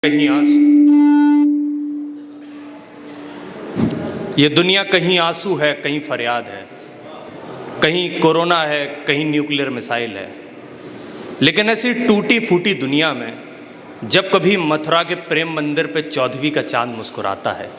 कहीं ये दुनिया कहीं आंसू है, कहीं फरियाद है, कहीं कोरोना है, कहीं न्यूक्लियर मिसाइल है। लेकिन ऐसी टूटी फूटी दुनिया में जब कभी मथुरा के प्रेम मंदिर पे चौदहवीं का चांद मुस्कुराता है,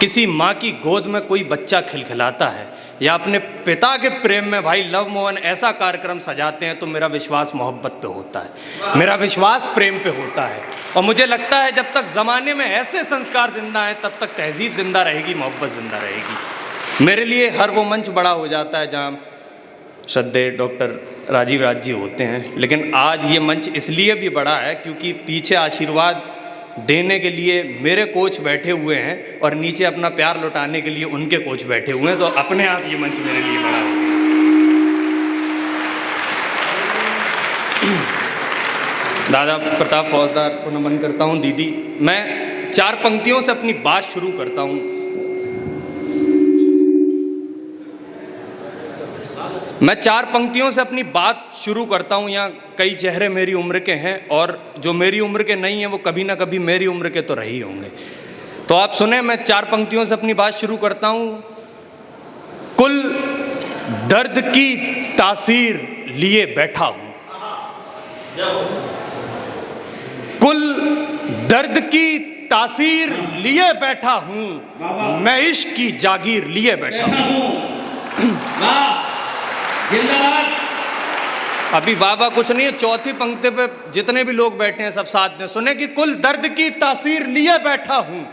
किसी माँ की गोद में कोई बच्चा खिलखिलाता है, या अपने पिता के प्रेम में भाई लव मोहन ऐसा कार्यक्रम सजाते हैं, तो मेरा विश्वास मोहब्बत पे होता है, मेरा विश्वास प्रेम पे होता है। और मुझे लगता है जब तक ज़माने में ऐसे संस्कार जिंदा हैं, तब तक तहजीब जिंदा रहेगी, मोहब्बत जिंदा रहेगी। मेरे लिए हर वो मंच बड़ा हो जाता है जहाँ श्रद्धेय डॉक्टर राजीव राज जी होते हैं, लेकिन आज ये मंच इसलिए भी बड़ा है क्योंकि पीछे आशीर्वाद देने के लिए मेरे कोच बैठे हुए हैं और नीचे अपना प्यार लौटाने के लिए उनके कोच बैठे हुए हैं, तो अपने आप ये मंच मेरे लिए बड़ा हो गया। दादा प्रताप फौजदार को नमन करता हूँ। दीदी, मैं 4 पंक्तियों से अपनी बात शुरू करता हूँ। मैं 4 पंक्तियों से अपनी बात शुरू करता हूँ। यहाँ कई चेहरे मेरी उम्र के हैं और जो मेरी उम्र के नहीं हैं वो कभी ना कभी मेरी उम्र के तो रहे ही होंगे। तो आप सुने, मैं 4 पंक्तियों से अपनी बात शुरू करता हूँ। कुल दर्द की तासीर लिए बैठा हूँ, कुल दर्द की तासीर लिए बैठा हूँ, मैं इश्क की जागीर लिए बैठा हूँ। अभी बाबा कुछ नहीं है, चौथी पंक्ति पे जितने भी लोग बैठे हैं सब साथ में सुने कि कुल दर्द की तासीर लिए बैठा हूँ,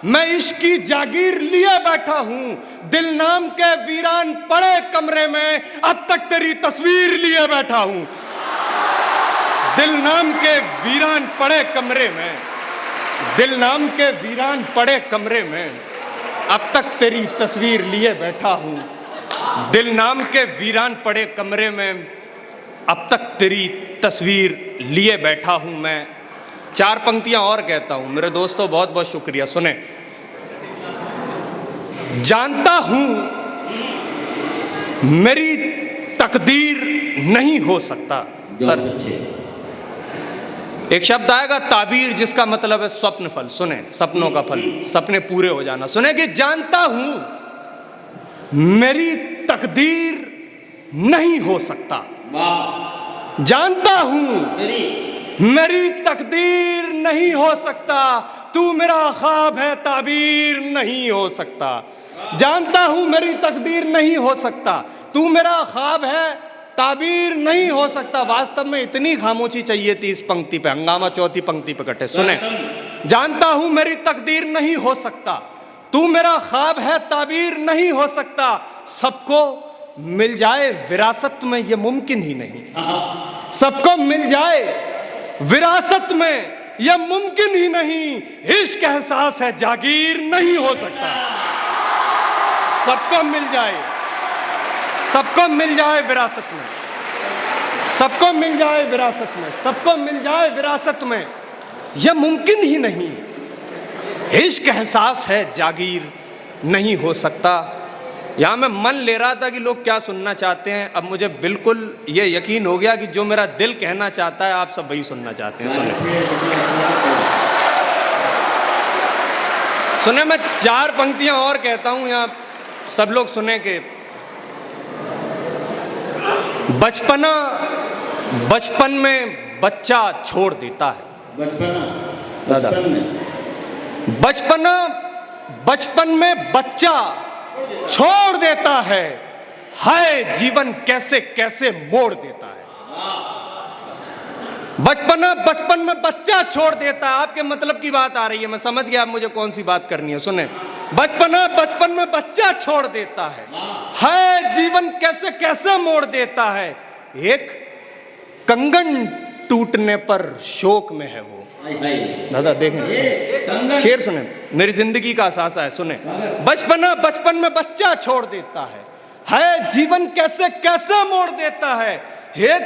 मैं इश्क की जागीर लिए बैठा हूँ। दिल नाम के वीरान पड़े कमरे में अब तक तेरी तस्वीर लिए बैठा हूँ। दिल नाम के वीरान पड़े कमरे में, दिल नाम के वीरान पड़े कमरे में अब तक तेरी तस्वीर लिए बैठा हूँ। दिल नाम के वीरान पड़े कमरे में अब तक तेरी तस्वीर लिए बैठा हूँ मैं। 4 पंक्तियां और कहता हूँ मेरे दोस्तों, बहुत बहुत शुक्रिया। सुने, जानता हूँ मेरी तकदीर नहीं हो सकता। सर, एक शब्द आएगा ताबीर, जिसका मतलब है स्वप्न फल। सुने, सपनों का फल, सपने पूरे हो जाना। सुने कि जानता हूं मेरी तकदीर नहीं हो सकता, जानता हूं मेरी तकदीर नहीं हो सकता, तू मेरा ख्वाब है ताबीर नहीं हो सकता। जानता हूं मेरी तकदीर नहीं हो सकता, तू मेरा ख्वाब है ताबीर नहीं हो सकता। वास्तव में इतनी खामोशी चाहिए थी इस पंक्ति पे, हंगामा चौथी पंक्ति पे कटे। सुने, जानता हूं मेरी तकदीर नहीं हो सकता, तू मेरा ख्वाब है ताबीर नहीं हो सकता। सबको मिल जाए विरासत में ये मुमकिन ही नहीं, सबको मिल जाए विरासत में ये मुमकिन ही नहीं। इश्क एहसास है जागीर नहीं हो सकता। सबको मिल जाए, सबको मिल जाए विरासत में, सबको मिल जाए विरासत में, सबको मिल जाए विरासत में, यह मुमकिन ही नहीं। इश्क एहसास है जागीर नहीं हो सकता। यहाँ मैं मन ले रहा था कि लोग क्या सुनना चाहते हैं, अब मुझे बिल्कुल ये यकीन हो गया कि जो मेरा दिल कहना चाहता है आप सब वही सुनना चाहते हैं। सुने, मैं 4 पंक्तियां और कहता हूँ, यहाँ सब लोग सुने के बचपन में बच्चा छोड़ देता है। बचपन में बच्चा छोड़ देता है, हाय जीवन कैसे कैसे मोड़ देता है। बचपन में बच्चा छोड़ देता है। आपके मतलब की बात आ रही है, मैं समझ गया आप मुझे कौन सी बात करनी है। सुने, बचपन में बच्चा छोड़ देता है, हाय जीवन कैसे कैसे मोड़ देता है। एक कंगन टूटने पर शोक में है वो। दादा देखें, शेर सुने, मेरी जिंदगी का असासा है। सुने, बचपन में बच्चा छोड़ देता है, हाय जीवन कैसे कैसे मोड़ देता है। एक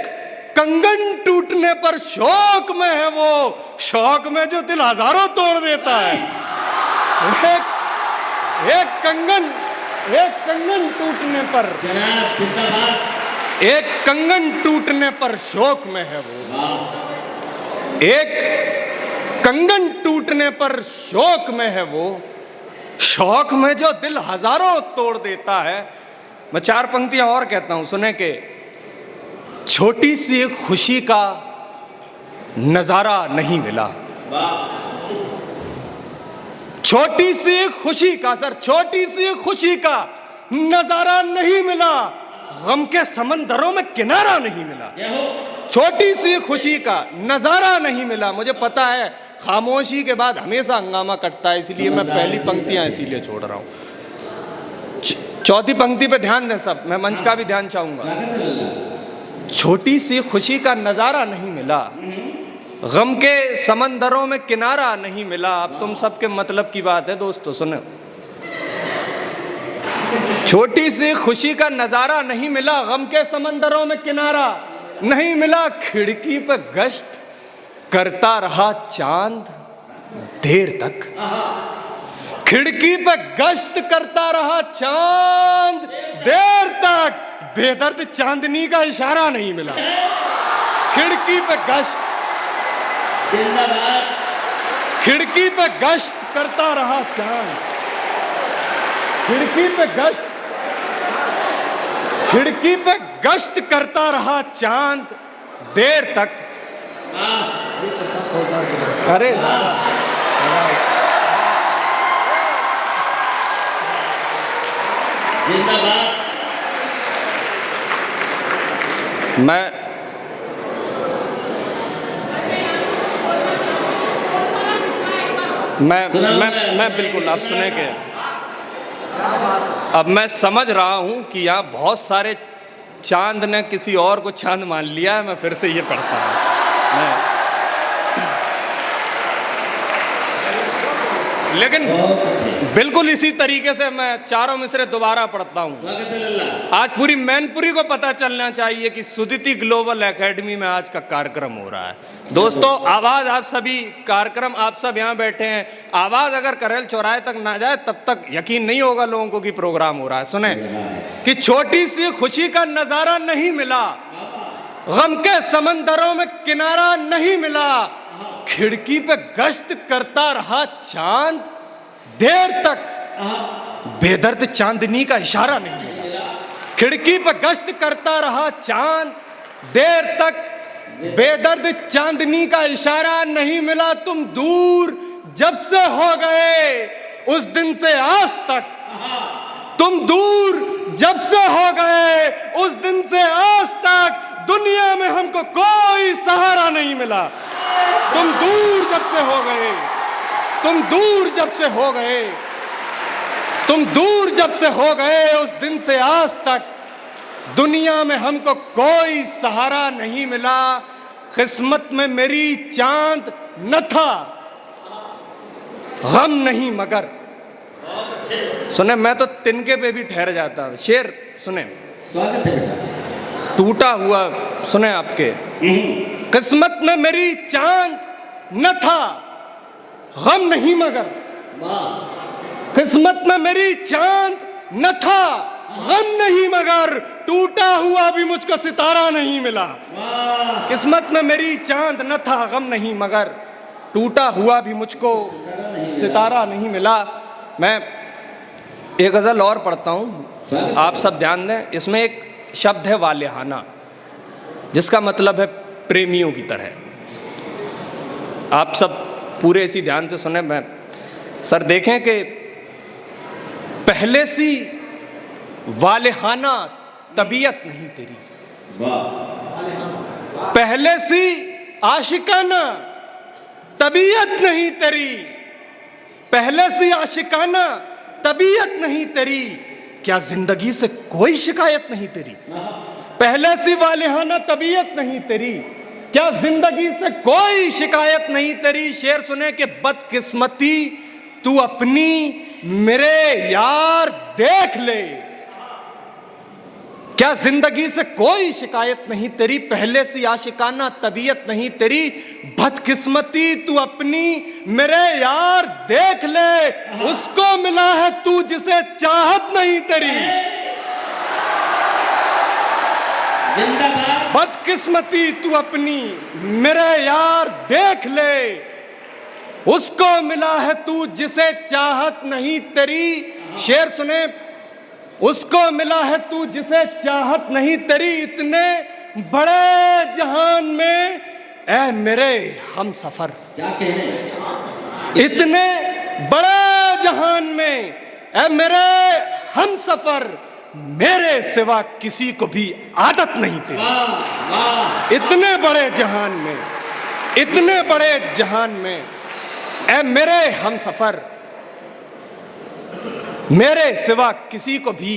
कंगन टूटने पर शौक में है वो, शौक में जो दिल हजारों तोड़ देता है। एक कंगन टूटने पर, एक कंगन टूटने पर शौक में है वो। एक कंगन टूटने पर शोक में है वो, शौक में जो दिल हजारों तोड़ देता है। मैं 4 पंक्तियां और कहता हूं, सुने के छोटी सी एक खुशी का नजारा नहीं मिला, छोटी सी एक खुशी का, सर छोटी सी एक खुशी का नजारा नहीं मिला, गम के समंदरों में किनारा नहीं मिला। छोटी सी खुशी का नजारा नहीं मिला। मुझे पता है खामोशी के बाद हमेशा हंगामा कटता है, इसलिए मैं पहली पंक्तियां इसीलिए छोड़ रहा हूं। चौथी पंक्ति पे ध्यान दें सब, मैं मंच का भी ध्यान चाहूंगा। छोटी सी खुशी का नजारा नहीं मिला, गम के समंदरों में किनारा नहीं मिला। अब तुम सबके मतलब की बात है दोस्तों, सुनो। छोटी सी खुशी का नजारा नहीं मिला, गम के समंदरों में किनारा नहीं मिला। खिड़की पे गश्त करता रहा चांद देर तक, खिड़की पे गश्त करता रहा चांद देर तक, बेदर्द चांदनी का इशारा नहीं मिला। खिड़की पे गश्त, खिड़की पे गश्त करता रहा चांद, खिड़की पे गश्त, खिड़की पे गश्त करता रहा चांद देर तक। अरे मैं बिल्कुल, आप सुने के अब मैं समझ रहा हूं कि यहाँ बहुत सारे चांद ने किसी और को चांद मान लिया है। मैं फिर से ये पढ़ता हूँ, लेकिन बिल्कुल इसी तरीके से मैं चारों मिसरे दोबारा पढ़ता हूँ। आज पूरी मैनपुरी को पता चलना चाहिए कि सुदिति ग्लोबल एकेडमी में आज का कार्यक्रम हो रहा है। दोस्तों आवाज आप सभी, कार्यक्रम आप सब यहाँ बैठे हैं, आवाज अगर करेल चौराहे तक ना जाए तब तक यकीन नहीं होगा लोगों को कि प्रोग्राम हो रहा है। सुने कि छोटी सी खुशी का नजारा नहीं मिला, गम के समंदरों में किनारा नहीं मिला, खिड़की पे गश्त करता रहा चांद देर तक, बेदर्द चांदनी का इशारा नहीं मिला। खिड़की पे गश्त करता रहा चांद देर तक, बेदर्द चांदनी का इशारा नहीं मिला। तुम दूर जब से हो गए उस दिन से आज तक, तुम दूर जब से हो गए उस दिन से आज तक, दुनिया में हमको कोई सहारा नहीं मिला। तुम दूर जब से हो गए, तुम दूर जब से हो गए, तुम दूर जब से हो गए उस दिन से आज तक, दुनिया में हमको कोई सहारा नहीं मिला। किस्मत में मेरी चांद न था, गम नहीं मगर। सुने मैं तो तिनके पे भी ठहर जाता। शेर सुने, स्वागत है बेटा। टूटा हुआ सुने आपके, किस्मत में मेरी चांद न था, गम नहीं मगर। किस्मत में मेरी चांद न था, गम नहीं मगर, टूटा हुआ भी मुझको सितारा नहीं मिला। किस्मत में मेरी चांद न था, गम नहीं मगर, टूटा हुआ भी मुझको सितारा नहीं मिला। मैं एक गजल और पढ़ता हूँ, आप सब ध्यान दें। इसमें एक शब्द है वालिहाना, जिसका मतलब है प्रेमियों की तरह। आप सब पूरे इसी ध्यान से सुने। मैं सर देखें कि पहले सी वालिहाना तबीयत नहीं तेरी, पहले सी आशिकाना तबीयत नहीं तेरी, पहले सी आशिकाना तबीयत नहीं तेरी, क्या जिंदगी से कोई शिकायत नहीं तेरी। पहले सी वालिहाना तबीयत नहीं तेरी, क्या जिंदगी से कोई शिकायत नहीं तेरी। शेर सुने कि बदकिस्मती तू अपनी मेरे यार देख ले, क्या जिंदगी से कोई शिकायत नहीं तेरी, पहले सी आशिकाना तबीयत नहीं तेरी, बदकिस्मती तू अपनी मेरे यार देख ले, उसको मिला है तू जिसे चाहत नहीं तेरी। बदकिस्मती तू अपनी मेरे यार देख ले, उसको मिला है तू जिसे चाहत नहीं तेरी। शेर सुने, उसको मिला है तू जिसे चाहत नहीं तेरी, इतने बड़े जहान में ऐ मेरे हम सफर। क्या कह रहे हैं? इतने बड़े जहान में ऐ मेरे हम सफर, मेरे सिवा किसी को भी आदत नहीं तेरी। वाह वाह, इतने बड़े जहान में, इतने बड़े जहान में ऐ मेरे हम सफर, मेरे सिवा किसी को भी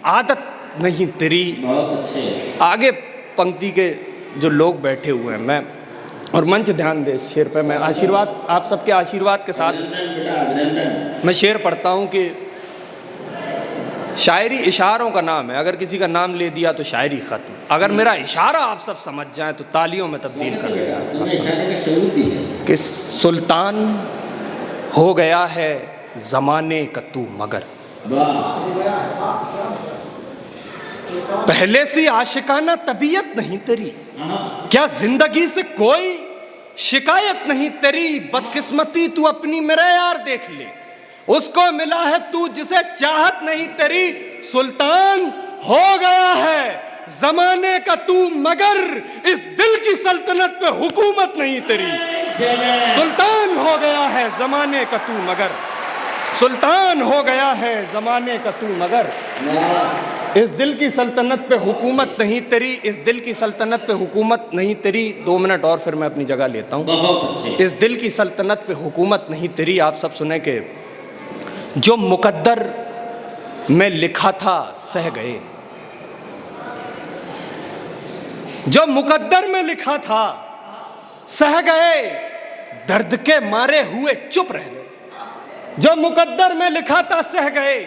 आदत नहीं तेरी। बहुत अच्छे। आगे पंक्ति के जो लोग बैठे हुए हैं, मैं और मंच ध्यान दे शेर पे, मैं आशीर्वाद आप सबके आशीर्वाद के साथ अभिनंदन बेटा, अभिनंदन। मैं शेर पढ़ता हूँ कि शायरी इशारों का नाम है, अगर किसी का नाम ले दिया तो शायरी खत्म। अगर मेरा इशारा आप सब समझ जाएं तो तालियों में तब्दील कर देगा। तुम्हें इशारे का शऊर भी है। कि सुल्तान हो गया है जमाने का तू मगर, वाह, पहले सी आशिकाना तबीयत नहीं तेरी, हाँ, क्या जिंदगी से कोई शिकायत नहीं तेरी। बदकिस्मती तू अपनी मेरा यार देख ले, उसको मिला है तू जिसे चाहत नहीं तेरी। सुल्तान हो गया है जमाने का तू मगर, इस दिल की सल्तनत पे हुकूमत नहीं तेरी। सुल्तान हो गया है जमाने का तू मगर, सुल्तान हो गया है जमाने का तू मगर, इस दिल की सल्तनत पे हुकूमत नहीं तेरी। इस दिल की सल्तनत पे हुकूमत नहीं तेरी। 2 मिनट और फिर मैं अपनी जगह लेता हूँ। बहुत अच्छे। इस दिल की सल्तनत पे हुकूमत नहीं तेरी। आप सब सुने कि जो मुकद्दर में लिखा था सह गए, जो मुकद्दर में लिखा था सह गए, दर्द के मारे हुए चुप रह गए। जो मुकद्दर में लिखा था सह गए,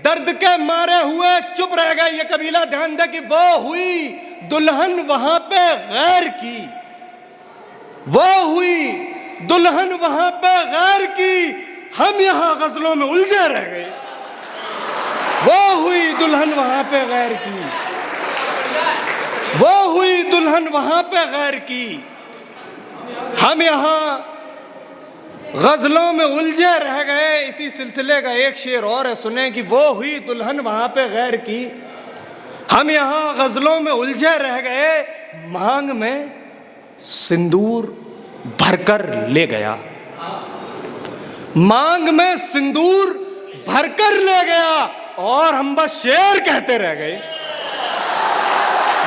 दर्द के मारे हुए चुप रह गए। ये कबीला ध्यान दे कि वो हुई दुल्हन वहां पे गैर की, वो हुई दुल्हन वहां पे गैर की, हम यहां गजलों में उलझे रह गए। वो हुई दुल्हन वहां पे गैर की, वो हुई दुल्हन वहां पे गैर की, हम यहां गजलों में उलझे रह गए। इसी सिलसिले का एक शेर और है, सुने कि वो हुई दुल्हन वहां पे गैर की, हम यहां गजलों में उलझे रह गए। मांग में सिंदूर भरकर ले गया, मांग में सिंदूर भरकर ले गया, और हम बस शेर कहते रह गए।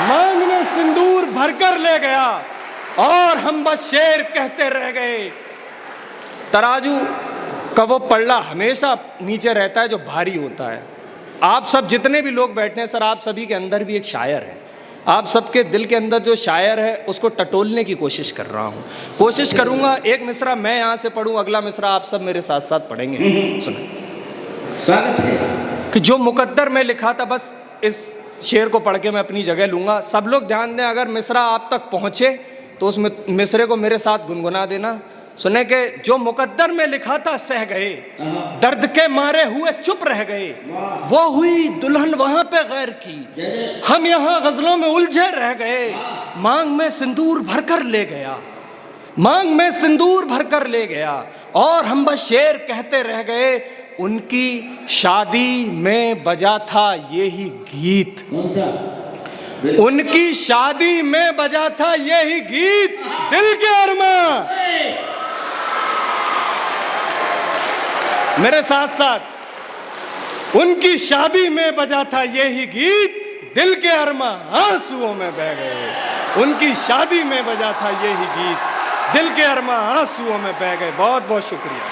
मांग में सिंदूर भरकर ले गया और हम बस शेर कहते रह गए। तराजू का वो पल्ला हमेशा नीचे रहता है जो भारी होता है। आप सब जितने भी लोग बैठे हैं सर, आप सभी के अंदर भी एक शायर है। आप सबके दिल के अंदर जो शायर है उसको टटोलने की कोशिश कर रहा हूँ। कोशिश करूँगा एक मिसरा मैं यहाँ से पढ़ूँ, अगला मिसरा आप सब मेरे साथ साथ पढ़ेंगे। सुनो, स्वागत है। कि जो मुकद्दर में लिखा था, बस इस शेर को पढ़ के मैं अपनी जगह लूँगा। सब लोग ध्यान दें, अगर मिसरा आप तक पहुँचे तो उस मिसरे को मेरे साथ गुनगुना देना। सुने कि जो मुकद्दर में लिखा था सह गए, दर्द के मारे हुए चुप रह गए, वो हुई दुल्हन वहां पे गैर की, हम यहाँ गजलों में उलझे रह गए। मांग में सिंदूर भरकर ले गया, मांग में सिंदूर भरकर ले गया, और हम बस शेर कहते रह गए। उनकी शादी में बजा था यही गीत, कौन सा? उनकी शादी में बजा था यही गीत, दिल के अरमां। मेरे साथ साथ, उनकी शादी में बजा था यही गीत, दिल के अरमां आंसुओं में बह गए। उनकी शादी में बजा था यही गीत, दिल के अरमां आंसुओं में बह गए। बहुत बहुत शुक्रिया।